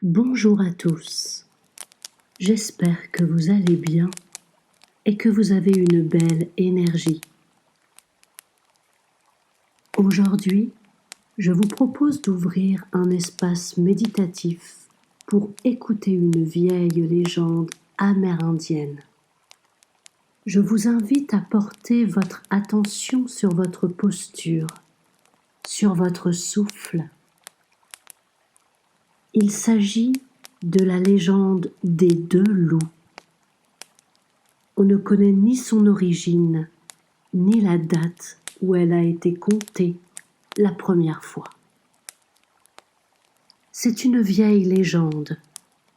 Bonjour à tous, j'espère que vous allez bien et que vous avez une belle énergie. Aujourd'hui, je vous propose d'ouvrir un espace méditatif pour écouter une vieille légende amérindienne. Je vous invite à porter votre attention sur votre posture, sur votre souffle. Il s'agit de la légende des 2 loups. On ne connaît ni son origine, ni la date où elle a été contée la première fois. C'est une vieille légende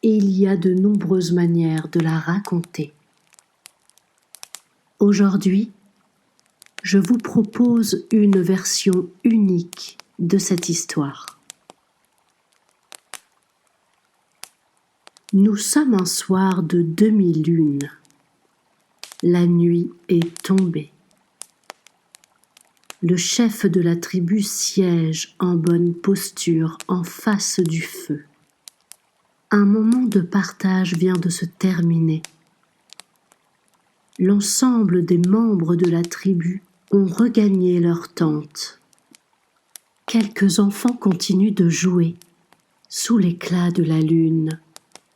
et il y a de nombreuses manières de la raconter. Aujourd'hui, je vous propose une version unique de cette histoire. Nous sommes un soir de demi-lune. La nuit est tombée. Le chef de la tribu siège en bonne posture en face du feu. Un moment de partage vient de se terminer. L'ensemble des membres de la tribu ont regagné leur tente. Quelques enfants continuent de jouer sous l'éclat de la lune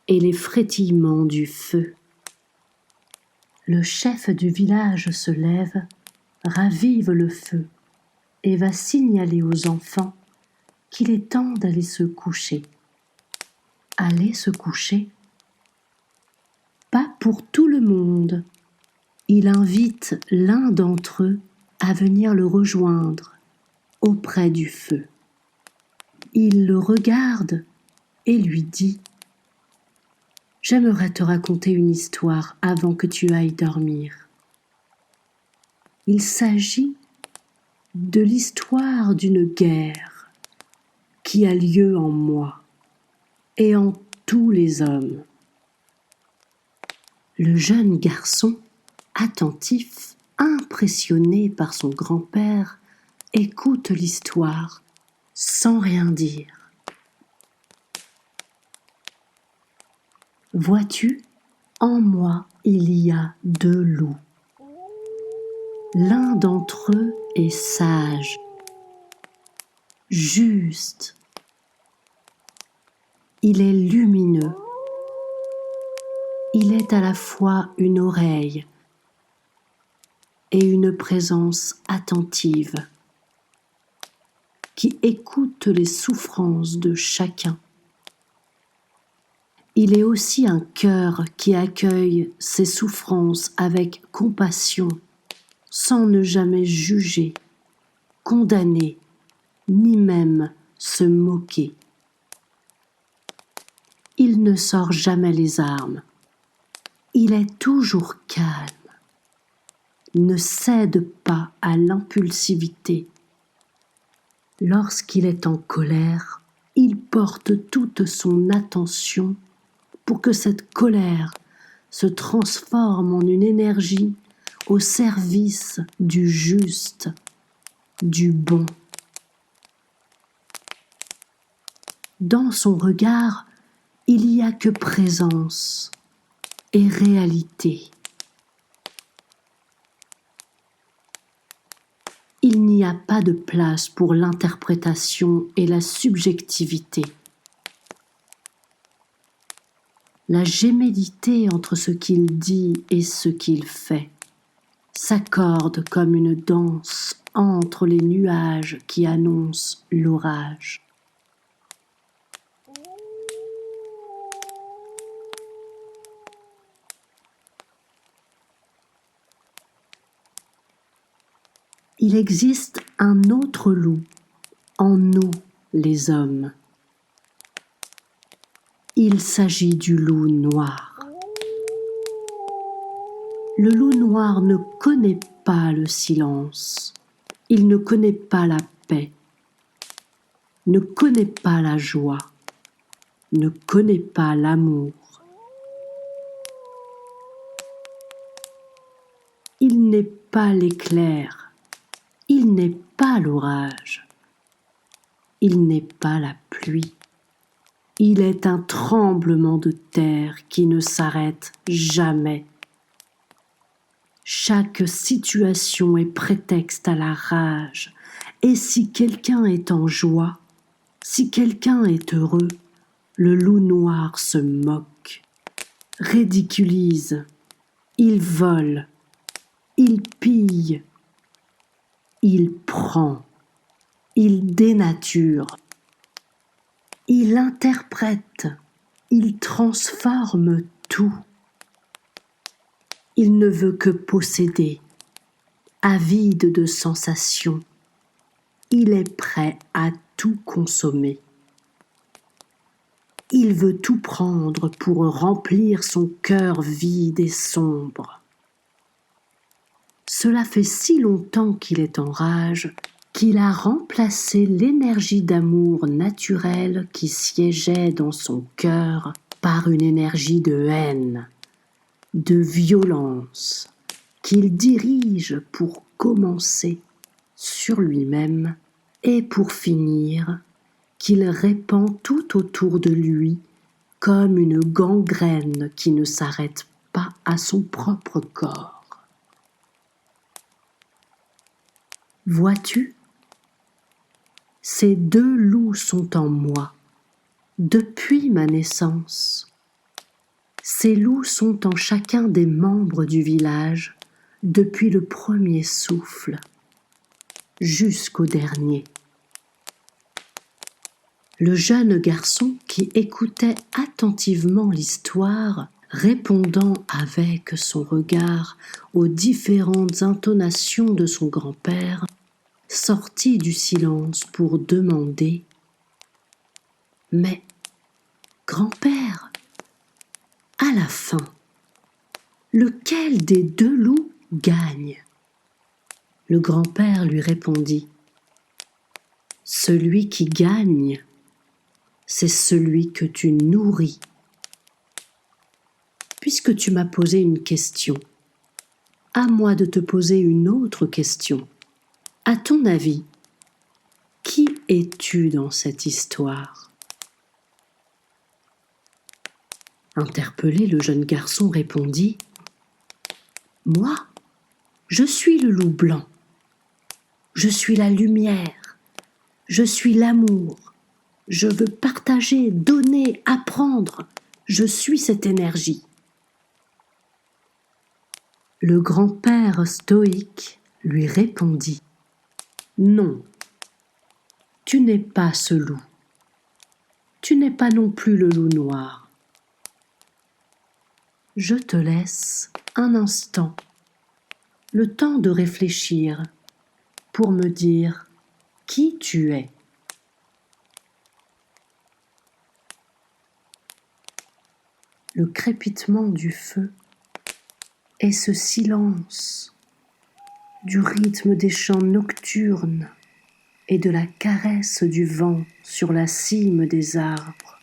et les frétillements du feu. Le chef du village se lève, ravive le feu et va signaler aux enfants qu'il est temps d'aller se coucher. Aller se coucher? Pas pour tout le monde. Il invite l'un d'entre eux à venir le rejoindre auprès du feu. Il le regarde et lui dit « J'aimerais te raconter une histoire avant que tu ailles dormir. » Il s'agit de l'histoire d'une guerre qui a lieu en moi et en tous les hommes. Le jeune garçon, attentif, impressionné par son grand-père, écoute l'histoire sans rien dire. Vois-tu, en moi il y a 2 loups. L'un d'entre eux est sage, juste. Il est lumineux. Il est à la fois une oreille et une présence attentive qui écoute les souffrances de chacun. Il est aussi un cœur qui accueille ses souffrances avec compassion, sans ne jamais juger, condamner, ni même se moquer. Il ne sort jamais les armes. Il est toujours calme, ne cède pas à l'impulsivité. Lorsqu'il est en colère, il porte toute son attention pour que cette colère se transforme en une énergie au service du juste, du bon. Dans son regard, il n'y a que présence et réalité. Il n'y a pas de place pour l'interprétation et la subjectivité. La gémellité entre ce qu'il dit et ce qu'il fait s'accorde comme une danse entre les nuages qui annoncent l'orage. Il existe un autre loup en nous, les hommes. Il s'agit du loup noir. Le loup noir ne connaît pas le silence, il ne connaît pas la paix, ne connaît pas la joie, ne connaît pas l'amour. Il n'est pas l'éclair, il n'est pas l'orage, il n'est pas la pluie, Il est un tremblement de terre qui ne s'arrête jamais. Chaque situation est prétexte à la rage, et si quelqu'un est en joie, si quelqu'un est heureux, le loup noir se moque, ridiculise, il vole, il pille, il prend, il dénature, il interprète, il transforme tout. Il ne veut que posséder, avide de sensations. Il est prêt à tout consommer. Il veut tout prendre pour remplir son cœur vide et sombre. Cela fait si longtemps qu'il est en rage qu'il a remplacé l'énergie d'amour naturelle qui siégeait dans son cœur par une énergie de haine, de violence, qu'il dirige pour commencer sur lui-même et pour finir qu'il répand tout autour de lui comme une gangrène qui ne s'arrête pas à son propre corps. Vois-tu, ces deux loups sont en moi depuis ma naissance. Ces loups sont en chacun des membres du village depuis le premier souffle jusqu'au dernier. Le jeune garçon qui écoutait attentivement l'histoire, répondant avec son regard aux différentes intonations de son grand-père, sortit du silence pour demander « Mais, grand-père, à la fin, lequel des deux loups gagne ?» Le grand-père lui répondit « Celui qui gagne, c'est celui que tu nourris. » Puisque tu m'as posé une question, à moi de te poser une autre question. À ton avis, qui es-tu dans cette histoire ? Interpellé, le jeune garçon répondit « Moi, je suis le loup blanc. Je suis la lumière. Je suis l'amour. Je veux partager, donner, apprendre. Je suis cette énergie. » Le grand-père stoïque lui répondit « Non, tu n'es pas ce loup. Tu n'es pas non plus le loup noir. Je te laisse un instant, le temps de réfléchir pour me dire qui tu es. » Le crépitement du feu et ce silence du rythme des chants nocturnes et de la caresse du vent sur la cime des arbres.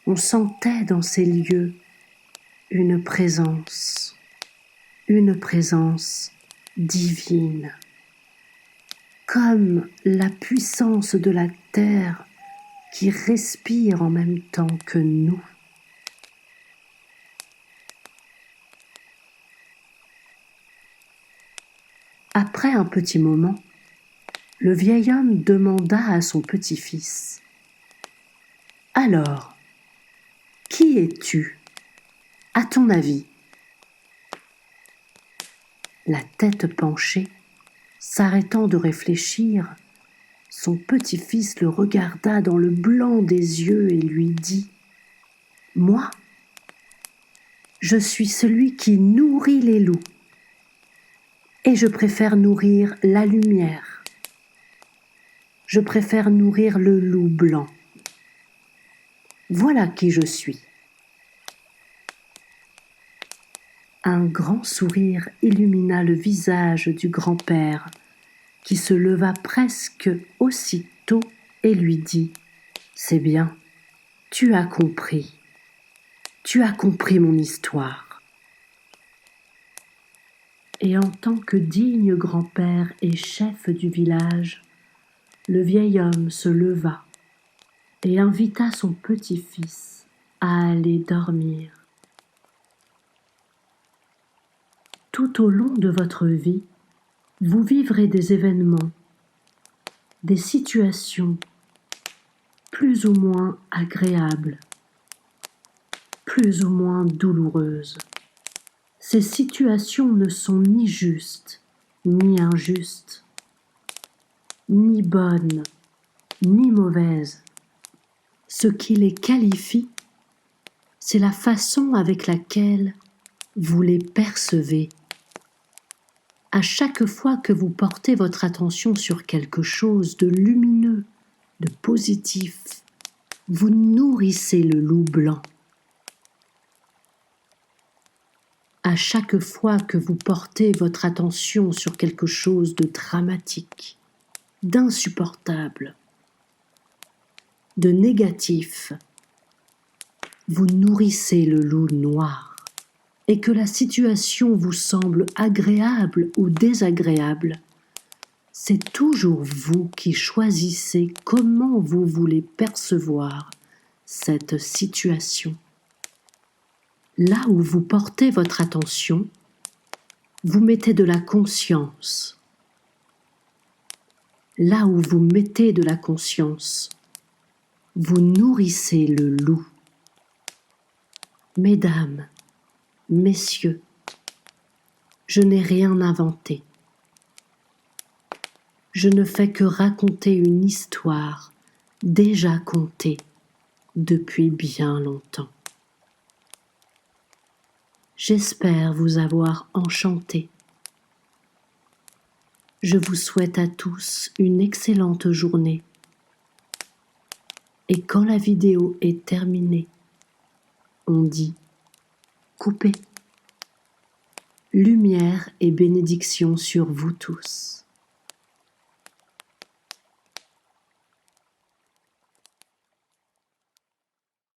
On sentait dans ces lieux une présence divine, comme la puissance de la terre qui respire en même temps que nous. Après un petit moment, le vieil homme demanda à son petit-fils « Alors, qui es-tu, à ton avis ?» La tête penchée, s'arrêtant de réfléchir, son petit-fils le regarda dans le blanc des yeux et lui dit « Moi, je suis celui qui nourrit les loups. Et je préfère nourrir la lumière. Je préfère nourrir le loup blanc. Voilà qui je suis. » Un grand sourire illumina le visage du grand-père, qui se leva presque aussitôt et lui dit « C'est bien, tu as compris mon histoire. » Et en tant que digne grand-père et chef du village, le vieil homme se leva et invita son petit-fils à aller dormir. Tout au long de votre vie, vous vivrez des événements, des situations plus ou moins agréables, plus ou moins douloureuses. Ces situations ne sont ni justes, ni injustes, ni bonnes, ni mauvaises. Ce qui les qualifie, c'est la façon avec laquelle vous les percevez. À chaque fois que vous portez votre attention sur quelque chose de lumineux, de positif, vous nourrissez le loup blanc. À chaque fois que vous portez votre attention sur quelque chose de dramatique, d'insupportable, de négatif, vous nourrissez le loup noir. Et que la situation vous semble agréable ou désagréable, c'est toujours vous qui choisissez comment vous voulez percevoir cette situation. Là où vous portez votre attention, vous mettez de la conscience. Là où vous mettez de la conscience, vous nourrissez le loup. Mesdames, Messieurs, je n'ai rien inventé. Je ne fais que raconter une histoire déjà contée depuis bien longtemps. J'espère vous avoir enchanté. Je vous souhaite à tous une excellente journée. Et quand la vidéo est terminée, on dit couper. Lumière et bénédiction sur vous tous.